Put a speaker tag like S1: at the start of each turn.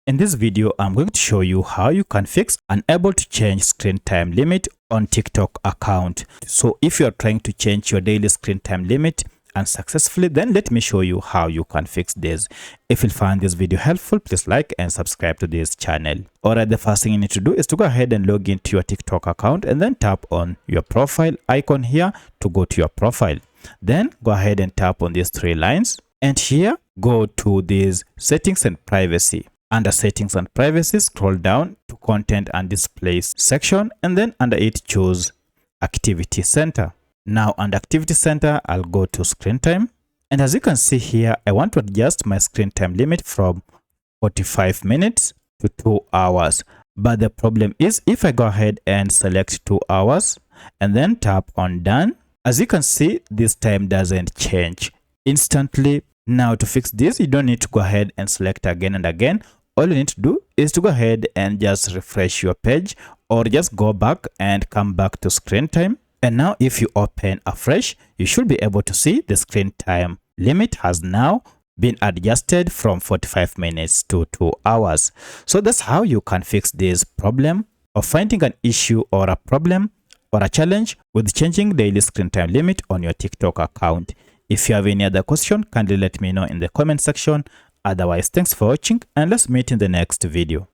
S1: In this video, I'm going to show you how you can fix unable to change screen time limit on TikTok account. So if you're trying to change your daily screen time limit unsuccessfully, then let me show you how you can fix this. If you find this video helpful, please like and subscribe to this channel. Alright, the first thing you need to do is to go ahead and log into your TikTok account and then tap on your profile icon here to go to your profile. Then go ahead and tap on these three lines and here go to these settings and privacy. Under settings and privacy, scroll down to content and displays section and then under it choose activity center. Now under activity center, I'll go to screen time. And as you can see here, I want to adjust my screen time limit from 45 minutes to 2 hours. But the problem is if I go ahead and select 2 hours and then tap on done, as you can see, this time doesn't change instantly. Now to fix this, you don't need to go ahead and select again and again. All you need to do is to go ahead and just refresh your page or just go back and come back to screen time. And now if you open afresh, you should be able to see the screen time limit has now been adjusted from 45 minutes to 2 hours. So that's how you can fix this problem of finding an issue or a problem or a challenge with changing daily screen time limit on your TikTok account. If you have any other question, kindly let me know in the comment section. Otherwise, thanks for watching and let's meet in the next video.